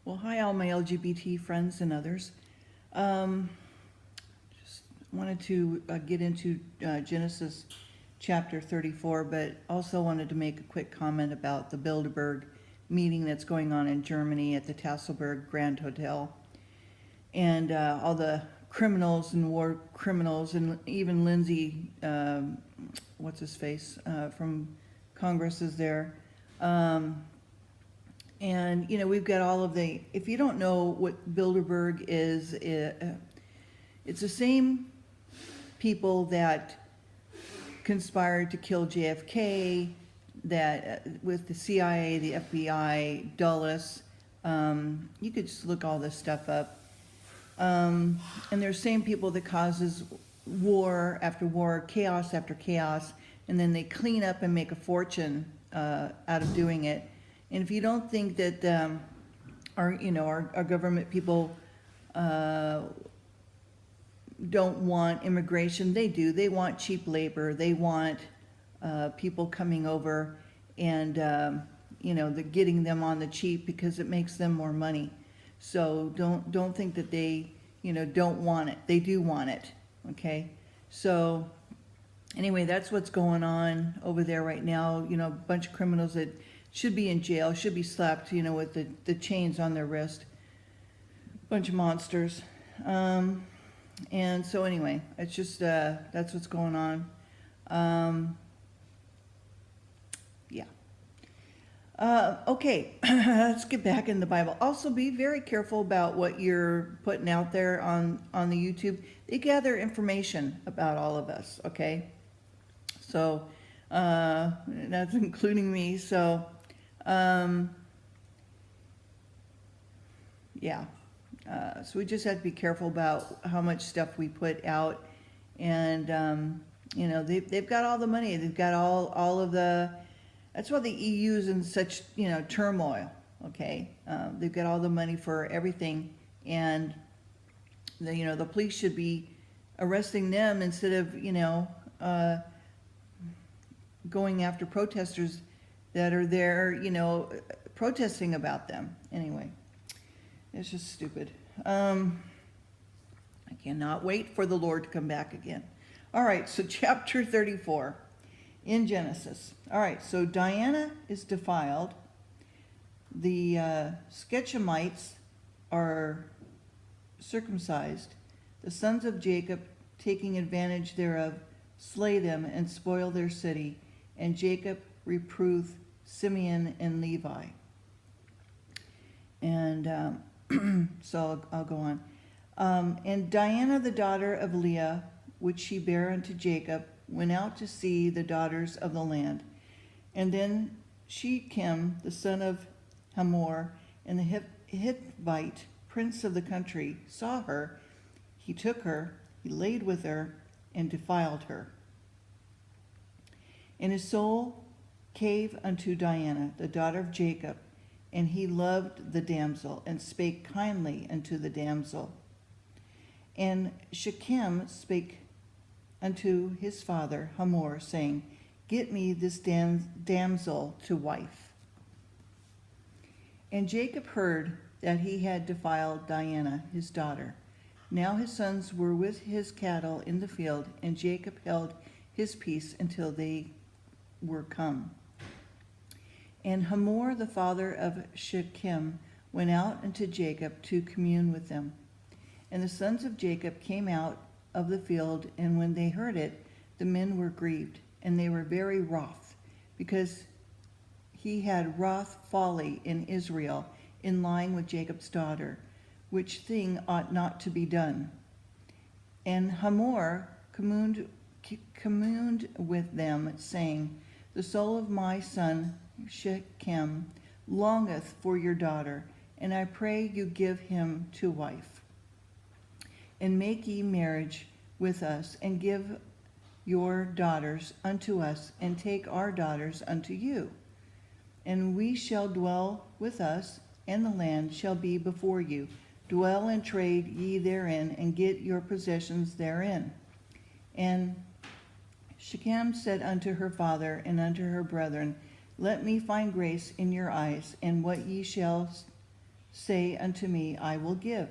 Well, hi, all my LGBT friends and others. Just wanted to get into Genesis chapter 34, but also wanted to make a quick comment about the Bilderberg meeting that's going on in Germany at the Tasselberg Grand Hotel. And all the criminals and war criminals, and even Lindsay, what's his face, from Congress is there. And, you know, we've got all of the, if you don't know what Bilderberg is, it's the same people that conspired to kill JFK, that with the CIA, the FBI, Dulles, you could just look all this stuff up. And they're the same people that causes war after war, chaos after chaos, and then they clean up and make a fortune out of doing it. And if you don't think that our government people don't want immigration, they do. They want cheap labor. They want people coming over and they're getting them on the cheap because it makes them more money. So don't think that they don't want it. They do want it. Okay. So anyway, that's what's going on over there right now. A bunch of criminals that should be in jail, should be slapped, with the chains on their wrist. Bunch of monsters. And so anyway, it's just, that's what's going on. Yeah. Okay, let's get back in the Bible. Also, be very careful about what you're putting out there on the YouTube. They gather information about all of us, okay? So, that's including me, so... so we just have to be careful about how much stuff we put out, and they've got all the money, they've got all of the, that's why the EU's in such turmoil. Okay, they've got all the money for everything, and the police should be arresting them instead of going after protesters that are there, protesting about them. Anyway, it's just stupid. I cannot wait for the Lord to come back again. All right, so chapter 34 in Genesis. All right, so Diana is defiled. The Shechemites are circumcised. The sons of Jacob, taking advantage thereof, slay them and spoil their city. And Jacob reproved Simeon and Levi. And so I'll go on. And Diana, the daughter of Leah, which she bare unto Jacob, went out to see the daughters of the land. And then Shechem, the son of Hamor, and the Hittite, prince of the country, saw her. He took her, he laid with her, and defiled her. And his soul cave unto Diana, the daughter of Jacob, and he loved the damsel, and spake kindly unto the damsel. And Shechem spake unto his father Hamor, saying, Get me this damsel to wife. And Jacob heard that he had defiled Diana, his daughter. Now his sons were with his cattle in the field, and Jacob held his peace until they were come. And Hamor, the father of Shechem, went out unto Jacob to commune with them. And the sons of Jacob came out of the field, and when they heard it, the men were grieved, and they were very wroth, because he had wrought folly in Israel in lying with Jacob's daughter, which thing ought not to be done. And Hamor communed with them, saying, The soul of my son Shechem longeth for your daughter, and I pray you give him to wife. And make ye marriage with us, and give your daughters unto us, and take our daughters unto you. And we shall dwell with us, and the land shall be before you. Dwell and trade ye therein, and get your possessions therein. And Shechem said unto her father and unto her brethren, Let me find grace in your eyes, and what ye shall say unto me, I will give.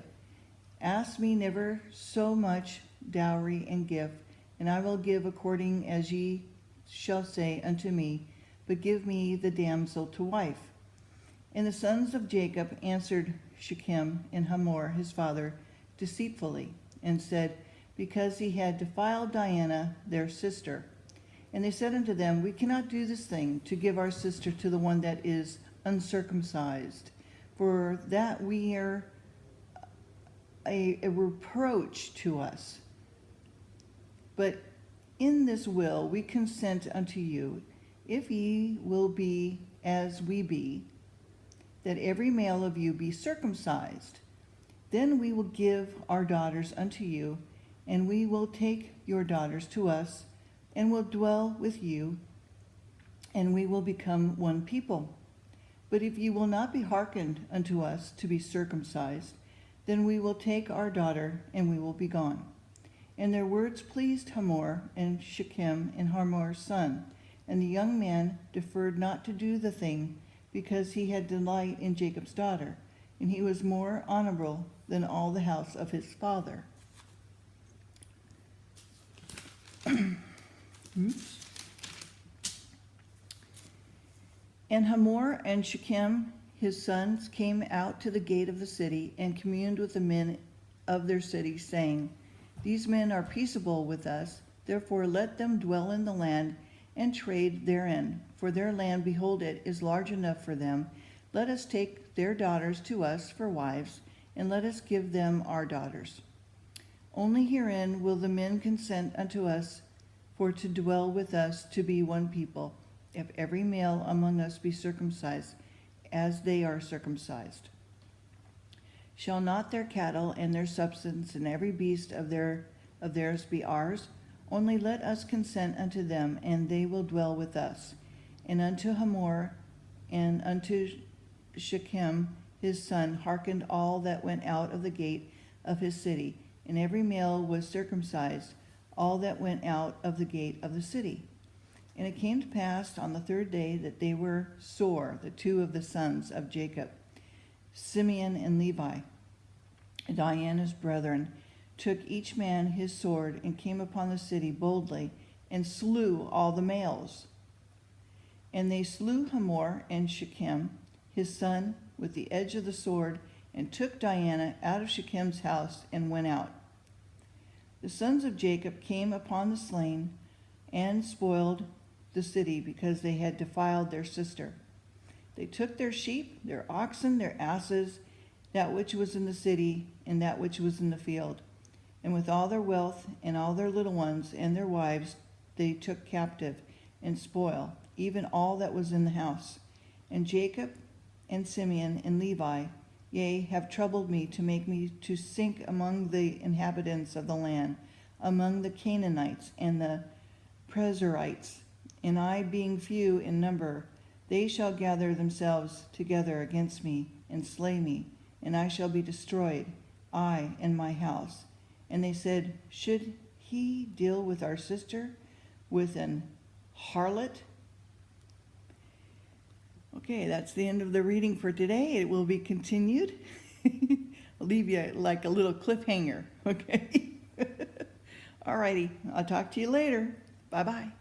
Ask me never so much dowry and gift, and I will give according as ye shall say unto me, but give me the damsel to wife. And the sons of Jacob answered Shechem and Hamor his father deceitfully, and said, because he had defiled Diana their sister. And they said unto them, we cannot do this thing, to give our sister to the one that is uncircumcised, for that we are a reproach to us. But in this will we consent unto you, if ye will be as we be, that every male of you be circumcised. Then we will give our daughters unto you, and we will take your daughters to us, and will dwell with you, and we will become one people. But if you will not be hearkened unto us to be circumcised, then we will take our daughter, and we will be gone. And their words pleased Hamor and Shechem and Hamor's son, and the young man deferred not to do the thing, because he had delight in Jacob's daughter, and he was more honorable than all the house of his father. And Hamor and Shechem his sons came out to the gate of the city and communed with the men of their city, saying, these men are peaceable with us, therefore let them dwell in the land and trade therein, for their land, behold, it is large enough for them. Let us take their daughters to us for wives, and let us give them our daughters. Only herein will the men consent unto us for to dwell with us to be one people, if every male among us be circumcised, as they are circumcised. Shall not their cattle and their substance and every beast of theirs be ours? Only let us consent unto them, and they will dwell with us. And unto Hamor and unto Shechem his son hearkened all that went out of the gate of his city, and every male was circumcised, all that went out of the gate of the city. And it came to pass on the third day that they were sore, the two of the sons of Jacob, Simeon and Levi, Diana's brethren, took each man his sword and came upon the city boldly and slew all the males. And they slew Hamor and Shechem, his son, with the edge of the sword, and took Diana out of Shechem's house and went out. The sons of Jacob came upon the slain and spoiled the city, because they had defiled their sister. They took their sheep, their oxen, their asses, that which was in the city, and that which was in the field. And with all their wealth, and all their little ones, and their wives, they took captive, and spoil, even all that was in the house. And Jacob, and Simeon, and Levi, yea, have troubled me to make me to sink among the inhabitants of the land, among the Canaanites, and the Perizzites, and I being few in number, they shall gather themselves together against me, and slay me, and I shall be destroyed, I and my house. And they said, should he deal with our sister, with an harlot? Okay, that's the end of the reading for today. It will be continued. I'll leave you like a little cliffhanger, okay? All righty, I'll talk to you later. Bye-bye.